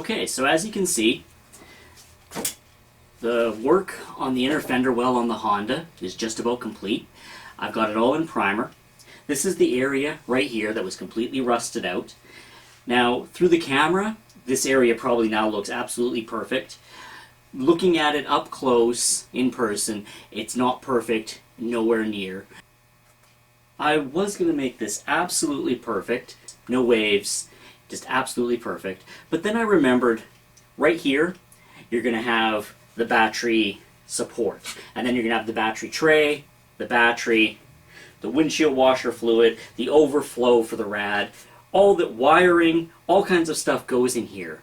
Okay, so as you can see, the work on the inner fender well on the Honda is just about complete. I've got it all in primer. This is the area right here that was completely rusted out. Now, through the camera, this area probably now looks absolutely perfect. Looking at it up close, in person, it's not perfect, nowhere near. I was going to make this absolutely perfect, no waves, just absolutely perfect. But then I remembered, right here, you're going to have the battery support. And then you're going to have the battery tray, the battery, the windshield washer fluid, the overflow for the rad, all that wiring, all kinds of stuff goes in here.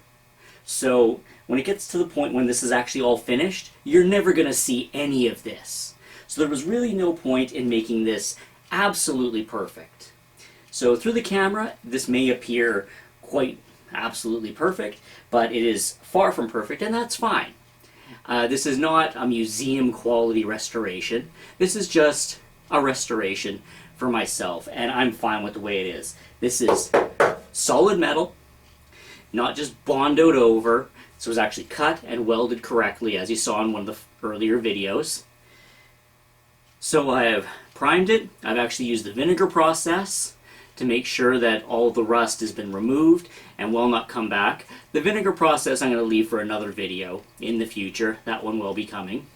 So when it gets to the point when this is actually all finished, you're never going to see any of this. So there was really no point in making this absolutely perfect. So through the camera, this may appear quite absolutely perfect, but it is far from perfect, and that's fine. This is not a museum quality restoration. This is just a restoration for myself, and I'm fine with the way it is. This is solid metal, not just bondoed over. So it was actually cut and welded correctly, as you saw in one of the earlier videos. So I have primed it. I've actually used the vinegar process to make sure that all the rust has been removed and will not come back. The vinegar process I'm going to leave for another video in the future. That one will be coming.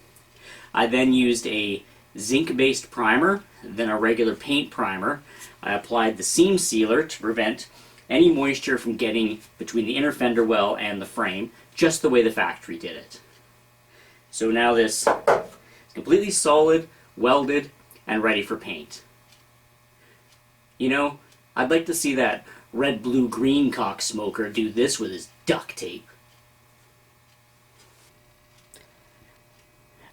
I then used a zinc-based primer, then a regular paint primer. I applied the seam sealer to prevent any moisture from getting between the inner fender well and the frame, just the way the factory did it. So now this is completely solid, welded, and ready for paint. You know, I'd like to see that red, blue, green cock smoker do this with his duct tape.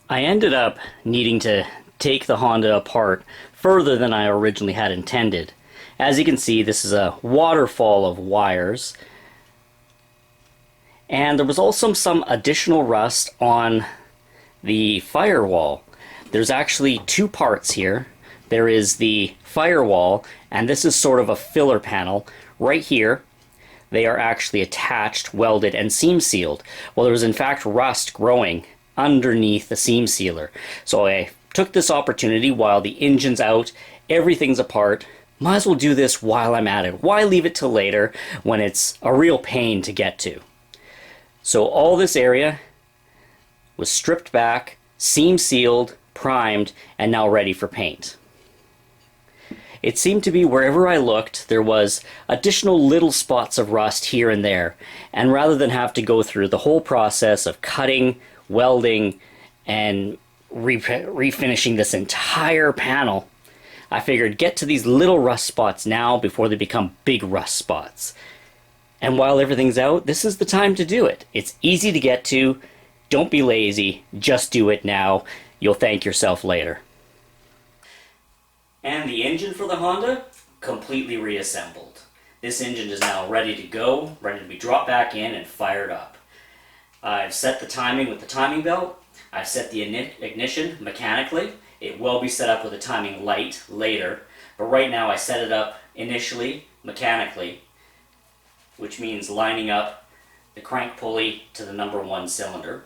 I ended up needing to take the Honda apart further than I originally had intended. As you can see, this is a waterfall of wires. And there was also some additional rust on the firewall. There's actually two parts here. There is the firewall, and this is sort of a filler panel. Right here, they are actually attached, welded, and seam sealed. Well, there was in fact rust growing underneath the seam sealer. So I took this opportunity while the engine's out, everything's apart. Might as well do this while I'm at it. Why leave it till later when it's a real pain to get to? So all this area was stripped back, seam sealed, primed, and now ready for paint. It seemed to be wherever I looked there was additional little spots of rust here and there, and rather than have to go through the whole process of cutting, welding, and refinishing this entire panel, I figured get to these little rust spots now before they become big rust spots. And while everything's out, this is the time to do it. It's easy to get to. Don't be lazy. Just do it now. You'll thank yourself later. And the engine for the Honda, completely reassembled. This engine is now ready to go, ready to be dropped back in and fired up. I've set the timing with the timing belt. I've set the ignition mechanically. It will be set up with a timing light later, but right now I set it up initially mechanically, which means lining up the crank pulley to the number 1 cylinder.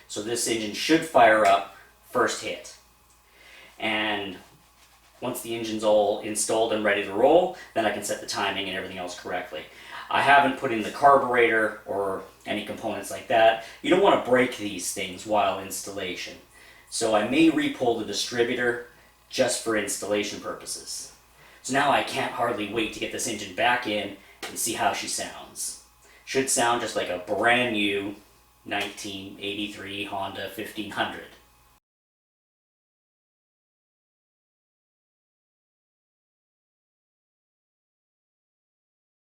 So this engine should fire up first hit. And once the engine's all installed and ready to roll, then I can set the timing and everything else correctly. I haven't put in the carburetor or any components like that. You don't want to break these things while installation. So I may re-pull the distributor just for installation purposes. So now I can't hardly wait to get this engine back in and see how she sounds. Should sound just like a brand new 1983 Honda 1500.